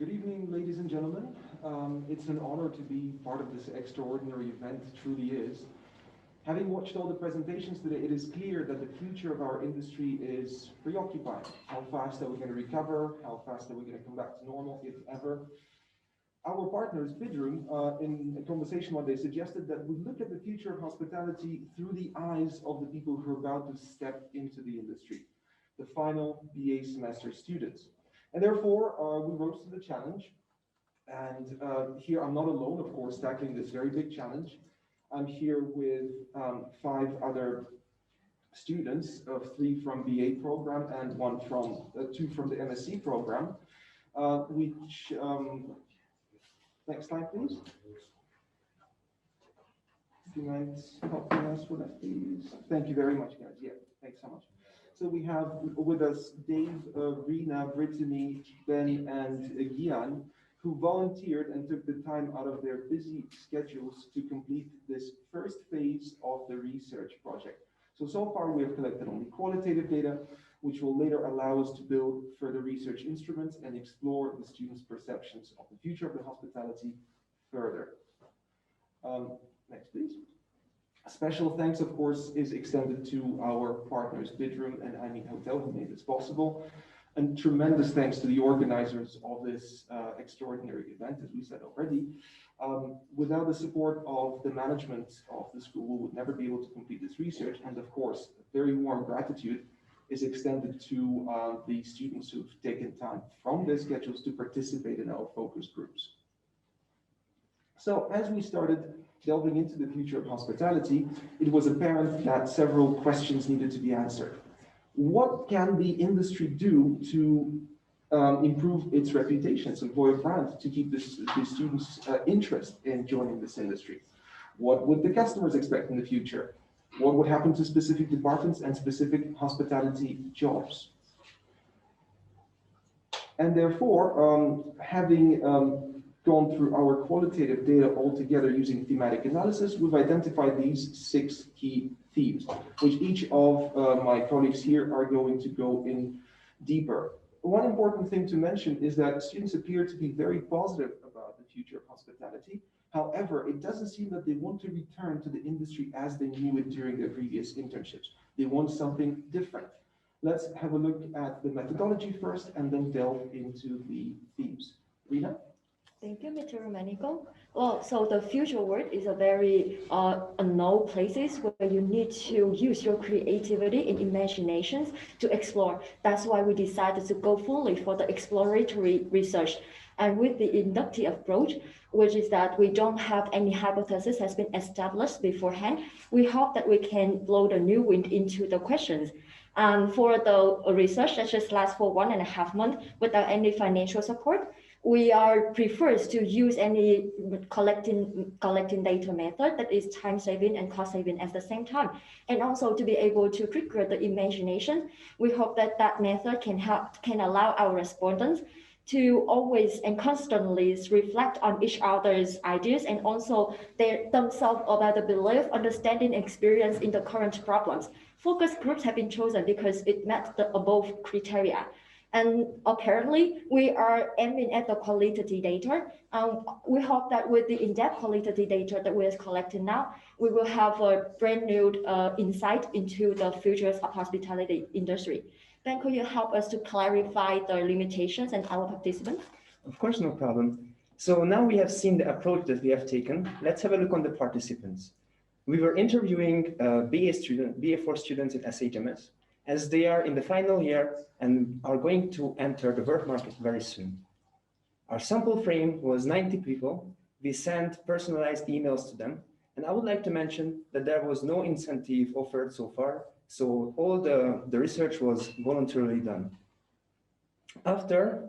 Good evening, ladies and gentlemen. It's an honor to be part of this extraordinary event, it truly is. Having watched all the presentations today, it is clear that the future of our industry is preoccupied. How fast are we going to recover? How fast are we going to come back to normal, if ever? Our partners, Bidroom, in a conversation one day suggested that we look at the future of hospitality through the eyes of the people who are about to step into the industry, the final BA semester students. And therefore, we rose to the challenge. And here I'm not alone, of course, tackling this very big challenge. I'm here with 5 other students, 3 from BA program and 2 from the MSc program, which, next slide, please. If you might help me us with that, please. Thank you very much, guys. Yeah, thanks so much. So we have with us Dave, Rina, Brittany, Ben, and Gian, who volunteered and took the time out of their busy schedules to complete this first phase of the research project. So far we have collected only qualitative data, which will later allow us to build further research instruments and explore the students' perceptions of the future of the hospitality further. Next, please. A special thanks, of course, is extended to our partners, Bidroom and I Mean Hotel, who made this possible. And tremendous thanks to the organizers of this extraordinary event, as we said already. Without the support of the management of the school, we would never be able to complete this research. And of course, a very warm gratitude is extended to the students who've taken time from their schedules to participate in our focus groups. So as we started delving into the future of hospitality, it was apparent that several questions needed to be answered. What can the industry do to improve its reputation, its employer brand, to keep the students' interest in joining this industry? What would the customers expect in the future? What would happen to specific departments and specific hospitality jobs? And therefore, having gone through our qualitative data altogether using thematic analysis, we've identified these 6 key themes, which each of my colleagues here are going to go in deeper. One important thing to mention is that students appear to be very positive about the future of hospitality. However, it doesn't seem that they want to return to the industry as they knew it during their previous internships. They want something different. Let's have a look at the methodology first and then delve into the themes. Rina? Thank you, Mr. Romanenko. Well, so the future world is a very unknown places where you need to use your creativity and imaginations to explore. That's why we decided to go fully for the exploratory research. And with the inductive approach, which is that we don't have any hypothesis has been established beforehand, we hope that we can blow the new wind into the questions. And for the research that just lasts for 1.5 months without any financial support, we are prefers to use any collecting data method that is time saving and cost saving at the same time, and also to be able to trigger the imagination. We hope that that method can allow our respondents to always and constantly reflect on each other's ideas and also themselves about the belief, understanding, experience in the current problems. Focus groups have been chosen because it met the above criteria. And apparently, we are aiming at the qualitative data. We hope that with the in-depth qualitative data that we are collecting now, we will have a brand new insight into the futures of hospitality industry. Ben, could you help us to clarify the limitations and our participants? Of course, no problem. So now we have seen the approach that we have taken. Let's have a look on the participants. We were interviewing BA4 students in SHMS, as they are in the final year and are going to enter the work market very soon. Our sample frame was 90 people. We sent personalized emails to them. And I would like to mention that there was no incentive offered so far. So all the research was voluntarily done. After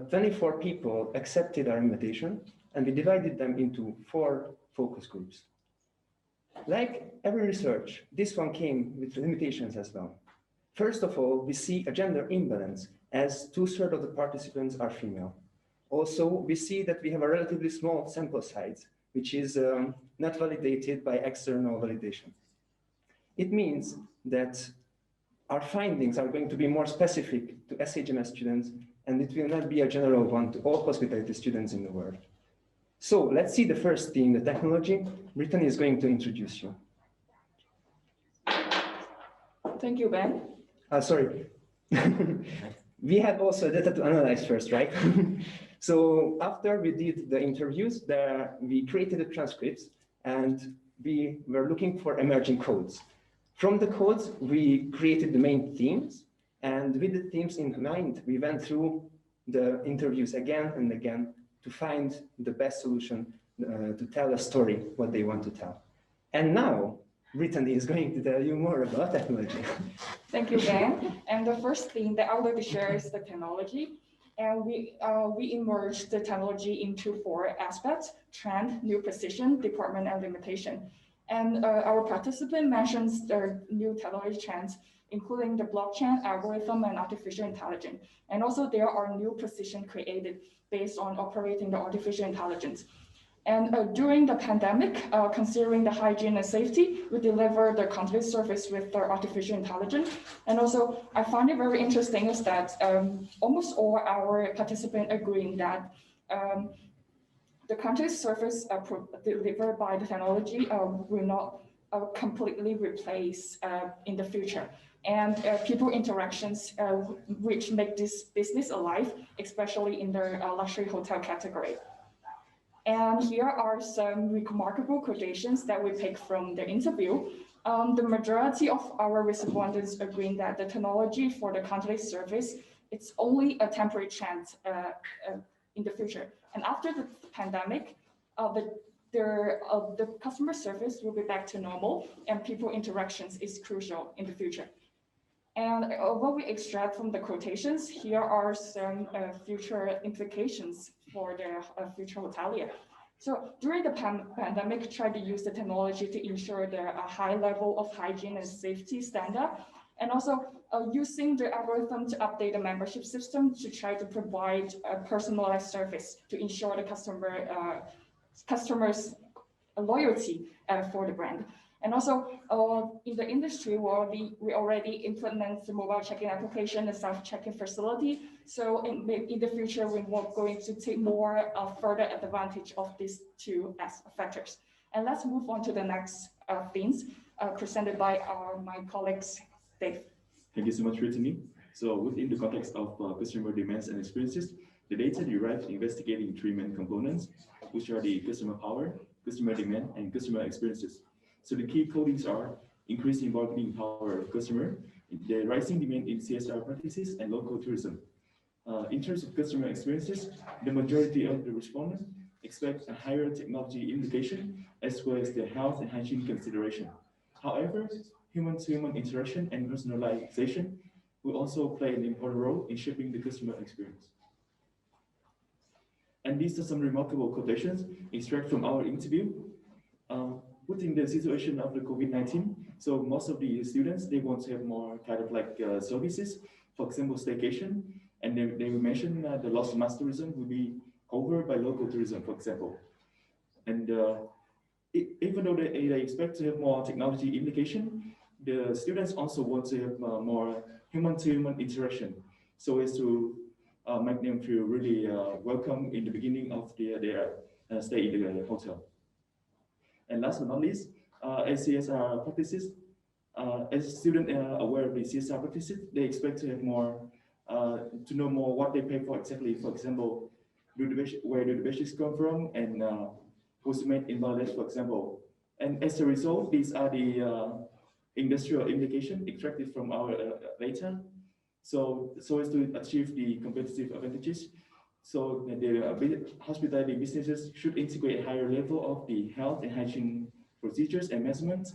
24 people accepted our invitation, and we divided them into 4 focus groups. Like every research, this one came with limitations as well. First of all, we see a gender imbalance as 2/3 of the participants are female. Also, we see that we have a relatively small sample size, which is not validated by external validation. It means that our findings are going to be more specific to SHMS students and it will not be a general one to all hospitality students in the world. So let's see the first theme, the technology. Brittany is going to introduce you. Thank you, Ben. Sorry. We had also data to analyze first, right? So after we did the interviews, we created the transcripts and we were looking for emerging codes. From the codes, we created the main themes, and with the themes in mind, we went through the interviews again and again to find the best solution to tell a story, what they want to tell. And now, Brittany is going to tell you more about technology. Thank you, Ben. And the first thing that I would like to share is the technology. And we emerged the technology into 4 aspects: trend, new position, department, and limitation. And our participant mentions the new technology trends, including the blockchain, algorithm, and artificial intelligence. And also there are new positions created based on operating the artificial intelligence. And during the pandemic, considering the hygiene and safety, we deliver the contact service with the artificial intelligence. And also, I find it very interesting is that almost all our participants agreeing that the contact service delivered by the technology will not completely replace in the future. And people interactions which make this business alive, especially in the luxury hotel category. And here are some remarkable quotations that we pick from the interview. The majority of our respondents agreeing that the technology for the contactless service, it's only a temporary trend in the future. And after the pandemic, the customer service will be back to normal, and people interactions is crucial in the future. And what we extract from the quotations, here are some future implications for the future hotelier. So during the pandemic, try to use the technology to ensure a high level of hygiene and safety standard, and also using the algorithm to update the membership system to try to provide a personalized service to ensure the customers' loyalty for the brand. And also in the industry where we already implement the mobile check-in application and self-check-in facility. So in the future, we're going to take more further advantage of these 2 factors. And let's move on to the next themes presented by my colleagues, Dave. Thank you so much, Brittany. So within the context of customer demands and experiences, the data derived investigating 3 main components, which are the customer power, customer demand, and customer experiences. So the key codings are increasing bargaining power of customer, the rising demand in CSR practices, and local tourism. In terms of customer experiences, the majority of the respondents expect a higher technology implication as well as the health and hygiene consideration. However, human-to-human interaction and personalization will also play an important role in shaping the customer experience. And these are some remarkable quotations extract from our interview. Putting the situation of the COVID-19, so most of the students, they want to have more kind of like services, for example, staycation, and they will mention the loss of mass tourism will be covered by local tourism, for example. And even though they expect to have more technology implication, the students also want to have more human-to-human interaction, so as to make them feel really welcome in the beginning of their stay in the hotel. And last but not least, as CSR practices, as students are aware of the CSR practices, they expect to have more, to know more what they pay for exactly. For example, where do the badges come from, and who's made in Bangladesh, for example. And as a result, these are the industrial implications extracted from our data. So as to achieve the competitive advantages, so the hospitality businesses should integrate a higher level of the health and hygiene procedures and measurements.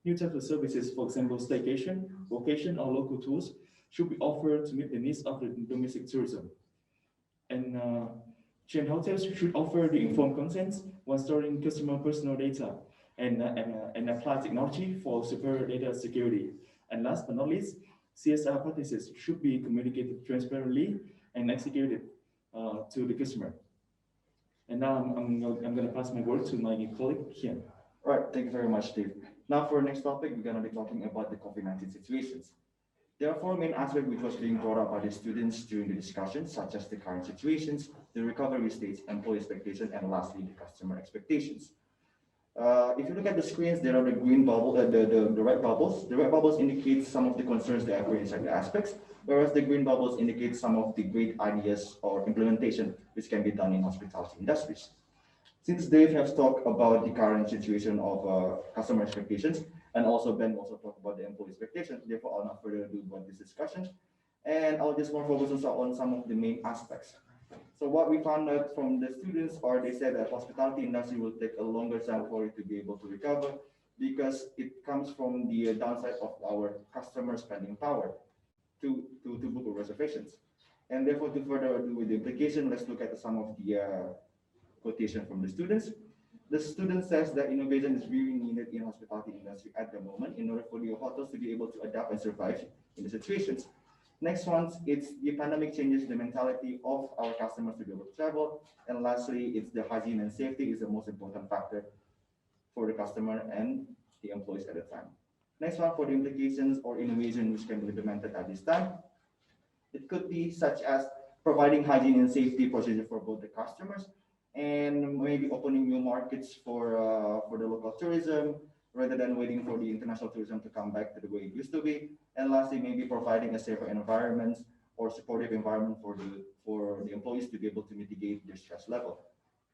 New types of services, for example, staycation, vocation, or local tours, should be offered to meet the needs of the domestic tourism. And chain hotels should offer the informed consent when storing customer personal data and apply technology for superior data security. And last but not least, CSR practices should be communicated transparently and executed to the customer. And now I'm going to pass my word to my colleague here. All right, thank you very much, Steve. Now for our next topic, we're going to be talking about the COVID-19 situations. There are four main aspects which was being brought up by the students during the discussion, such as the current situations, the recovery states, employee expectation, and lastly, the customer expectations. If you look at the screens, there are the green bubble, the red bubbles. The red bubbles indicate some of the concerns that occur inside the aspects, whereas the green bubbles indicate some of the great ideas or implementation which can be done in hospitality industries. Since Dave has talked about the current situation of customer expectations, and also Ben also talked about the employee expectations, therefore I'll not further ado about this discussion, and I'll just more focus on some of the main aspects. So what we found out from the students are they said that hospitality industry will take a longer time for it to be able to recover because it comes from the downside of our customer spending power to book reservations. And therefore, to further ado with the implication, let's look at some of the quotation from the students. The student says that innovation is really needed in hospitality industry at the moment in order for the hotels to be able to adapt and survive in the situations. Next one, it's the pandemic changes the mentality of our customers to be able to travel. And lastly, it's the hygiene and safety is the most important factor for the customer and the employees at the time. Next one, for the implications or innovation which can be implemented at this time. It could be such as providing hygiene and safety procedure for both the customers and maybe opening new markets for the local tourism rather than waiting for the international tourism to come back to the way it used to be. And lastly, maybe providing a safer environment or supportive environment for the employees to be able to mitigate their stress level.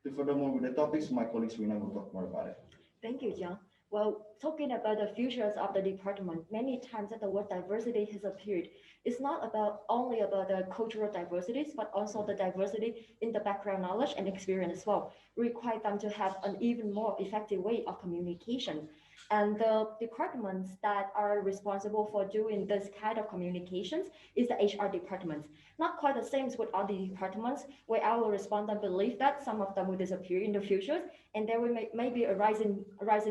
To furthermore with the topics, my colleagues Rina will talk more about it. Thank you, John. Well, talking about the futures of the department, many times that the word diversity has appeared. It's not only about the cultural diversities, but also the diversity in the background knowledge and experience as well. Require them to have an even more effective way of communication. And the departments that are responsible for doing this kind of communications is the HR departments. Not quite the same with other departments, where our respondent believe that some of them will disappear in the future, and there will maybe a rising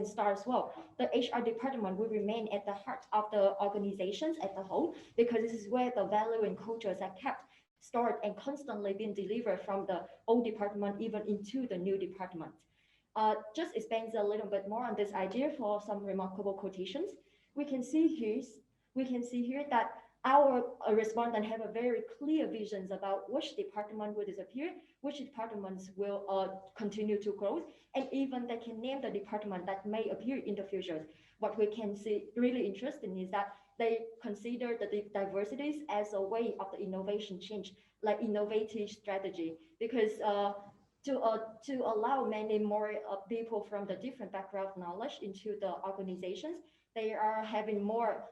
star as well. The HR department will remain at the heart of the organizations as a whole, because this is where the value and cultures are kept, stored, and constantly being delivered from the old department even into the new department. Just expands a little bit more on this idea for some remarkable quotations. We can see here that our respondent have a very clear visions about which department will disappear, which departments will continue to grow, and even they can name the department that may appear in the future. What we can see really interesting is that they consider the diversities as a way of the innovation change, like innovative strategy, because to allow many more people from the different background knowledge into the organizations, they are having more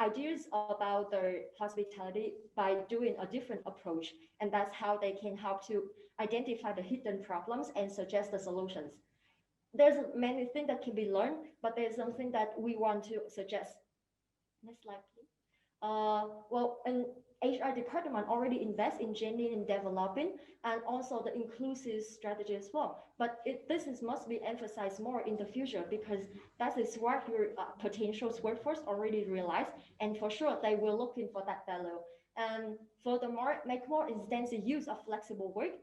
ideas about their hospitality by doing a different approach. And that's how they can help to identify the hidden problems and suggest the solutions. There's many things that can be learned, but there's something that we want to suggest. Next slide, please. Well, an HR department already invests in genuine and developing and also the inclusive strategy as well. But this must be emphasized more in the future, because that is what your potential workforce already realized. And for sure, they will looking for that value. And furthermore, make more extensive use of flexible work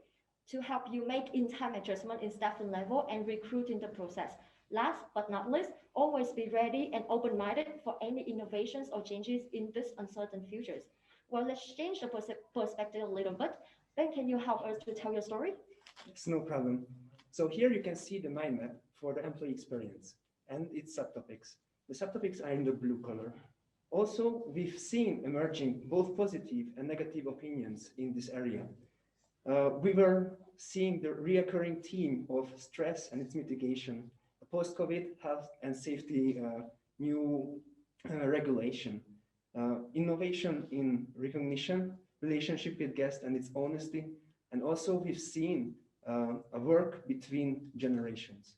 to help you make in-time adjustment in staffing level and recruiting the process. Last but not least, always be ready and open-minded for any innovations or changes in this uncertain futures. Well, let's change the perspective a little bit. Ben, can you help us to tell your story? It's no problem. So here you can see the mind map for the employee experience and its subtopics. The subtopics are in the blue color. Also, we've seen emerging both positive and negative opinions in this area. We were seeing the reoccurring theme of stress and its mitigation, post-COVID health and safety new regulation, innovation in recognition, relationship with guests and its honesty, and also we've seen a work between generations.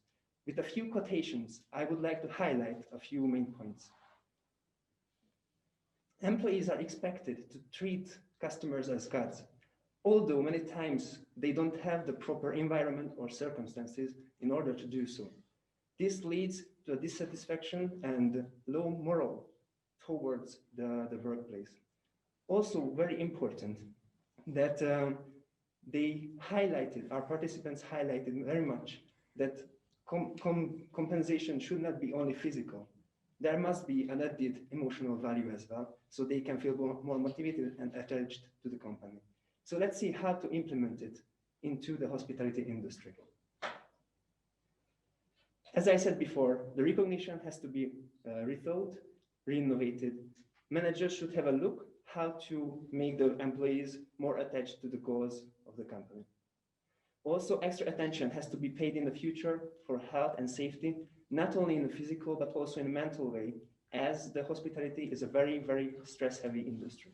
With a few quotations, I would like to highlight a few main points. Employees are expected to treat customers as gods, although many times they don't have the proper environment or circumstances in order to do so. This leads to a dissatisfaction and low morale towards the workplace. Also very important that our participants highlighted very much that compensation should not be only physical. There must be an added emotional value as well, so they can feel more motivated and attached to the company. So let's see how to implement it into the hospitality industry. As I said before, the recognition has to be rethought, renovated. Managers should have a look how to make the employees more attached to the cause of the company. Also, extra attention has to be paid in the future for health and safety, not only in a physical, but also in a mental way, as the hospitality is a very, very stress-heavy industry.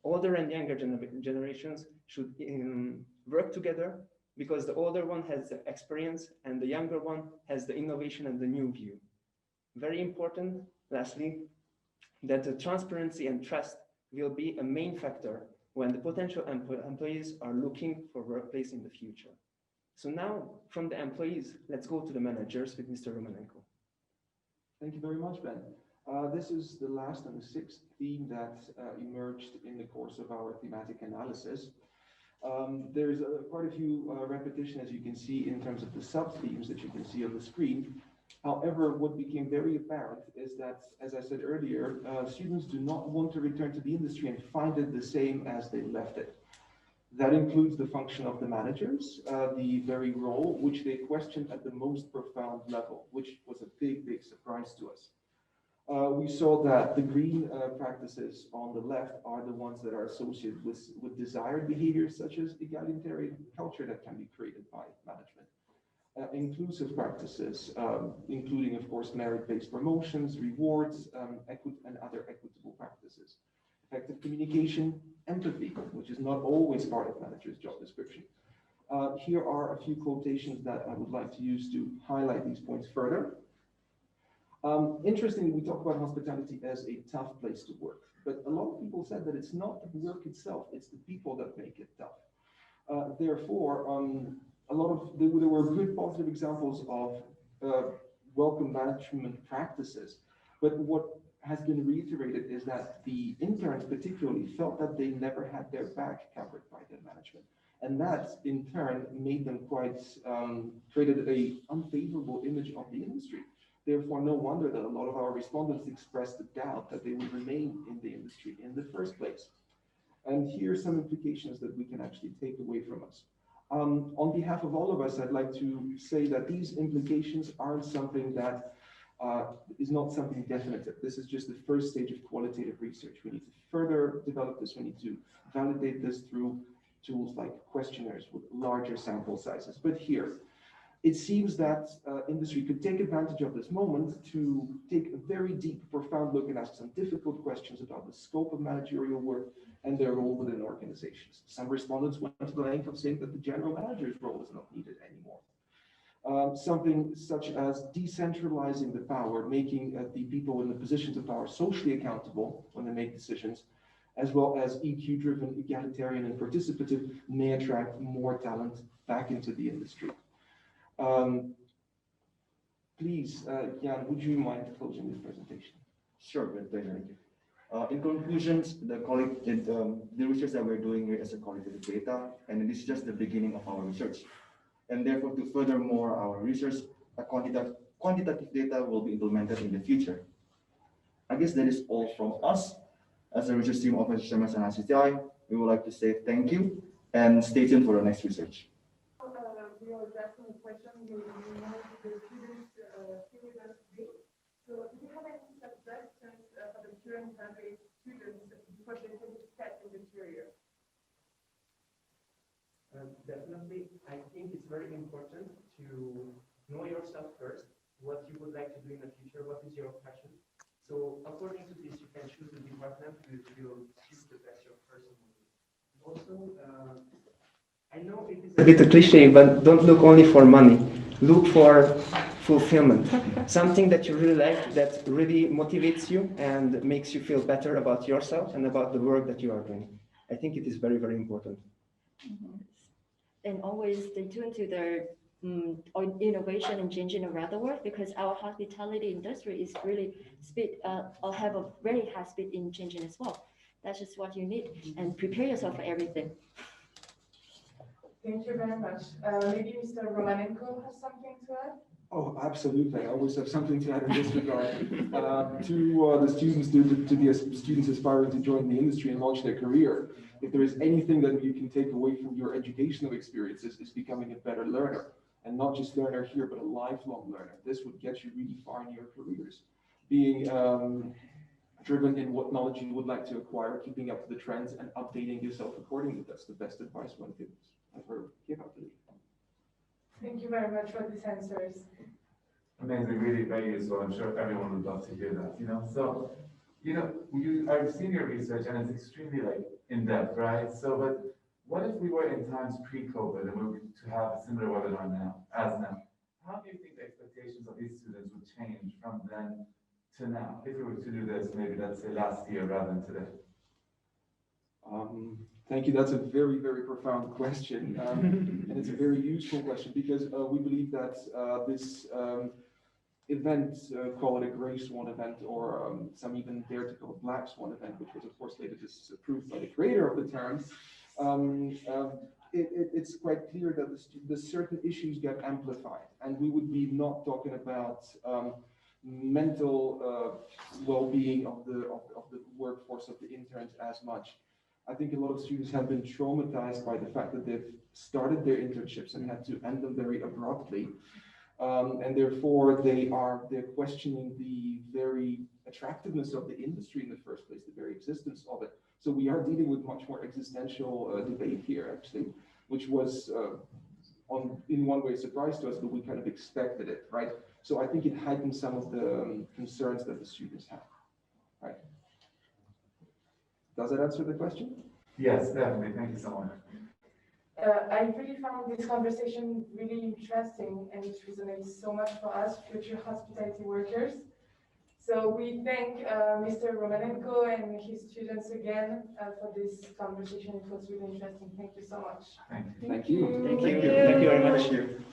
Older and younger generations should work together, because the older one has the experience and the younger one has the innovation and the new view. Very important, lastly, that the transparency and trust will be a main factor when the potential employees are looking for workplace in the future. So now, from the employees, let's go to the managers with Mr. Romanenko. Thank you very much, Ben. This is the last and the sixth theme that emerged in the course of our thematic analysis. There's quite a few repetition, as you can see, in terms of the sub-themes that you can see on the screen. However, what became very apparent is that, as I said earlier, students do not want to return to the industry and find it the same as they left it. That includes the function of the managers, the very role, which they questioned at the most profound level, which was a big, big surprise to us. We saw that the green practices on the left are the ones that are associated with desired behaviors, such as egalitarian culture that can be created by management. Inclusive practices, including, of course, merit-based promotions, rewards, and other equitable practices. Effective communication, empathy, which is not always part of manager's job description. Here are a few quotations that I would like to use to highlight these points further. Interestingly, we talk about hospitality as a tough place to work, but a lot of people said that it's not the work itself, it's the people that make it tough. Therefore, there were good positive examples of welcome management practices, but what has been reiterated is that the interns particularly felt that they never had their back covered by their management. And that in turn made them created an unfavorable image of the industry. Therefore, no wonder that a lot of our respondents expressed the doubt that they would remain in the industry in the first place. And here are some implications that we can actually take away from us. On behalf of all of us, I'd like to say that these implications aren't something that is not something definitive. This is just the first stage of qualitative research. We need to further develop this. We need to validate this through tools like questionnaires with larger sample sizes. But here, it seems that industry could take advantage of this moment to take a very deep, profound look and ask some difficult questions about the scope of managerial work and their role within organizations. Some respondents went to the length of saying that the general manager's role is not needed anymore. Something such as decentralizing the power, making the people in the positions of power socially accountable when they make decisions, as well as EQ-driven, egalitarian, and participative may attract more talent back into the industry. Please, Jan, would you mind closing this presentation? Sure, with pleasure. In conclusions, the research that we're doing here is a qualitative data, and this is just the beginning of our research. And therefore, to furthermore our research, a quantitative data will be implemented in the future. I guess that is all from us. As a research team of HMS and ICTI, we would like to say thank you and stay tuned for the next research. We are addressing a question you know the students here with us today. So do you have any suggestions for the current graduate students before they take a step in the career? Definitely, I think it's very important to know yourself first, what you would like to do in the future, what is your passion. So according to this, you can choose the department which will suit the best your personal needs. Also, I know it is a bit a cliche, but don't look only for money. Look for fulfillment, something that you really like, that really motivates you and makes you feel better about yourself and about the work that you are doing. I think it is very, very important. Mm-hmm. And always stay tuned to their innovation and changing around the world, because our hospitality industry is really have a very high speed in changing as well. That's just what you need, and prepare yourself for everything. Thank you very much. Maybe Mr. Romanenko has something to add? Oh, absolutely. I always have something to add in this regard. To the students, to the students aspiring to join the industry and launch their career, if there is anything that you can take away from your educational experiences, is becoming a better learner. And not just learner here, but a lifelong learner. This would get you really far in your careers. Being driven in what knowledge you would like to acquire, keeping up to the trends, and updating yourself accordingly. That's the best advice one could ever give out to you. Thank you very much for these answers. Amazing, really very useful. I'm sure everyone would love to hear that, you know? So, you know, I've seen your research and it's extremely like in-depth, right? So, but what if we were in times pre-COVID and we were to have a similar webinar now, as now? How do you think the expectations of these students would change from then to now? If we were to do this, maybe let's say last year rather than today. Thank you. That's a very, very profound question. And it's a very useful question because we believe that this event, call it a gray swan event, or some even dare to call it black swan event, which was of course later disapproved by the creator of the term, it's quite clear that the certain issues get amplified, and we would be not talking about mental well-being of the workforce, of the interns as much. I think a lot of students have been traumatized by the fact that they've started their internships and had to end them very abruptly. And therefore they're questioning the very attractiveness of the industry in the first place, the very existence of it. So we are dealing with much more existential debate here, actually, which was in one way a surprise to us, but we kind of expected it, right? So I think it heightened some of the concerns that the students have, right? Does that answer the question? Yes, definitely. Thank you so much. I really found this conversation really interesting, and it resonates so much for us, future hospitality workers. So we thank Mr. Romanenko and his students again for this conversation. It was really interesting. Thank you so much. Thank you. Thank you. Thank you very much. Thank you.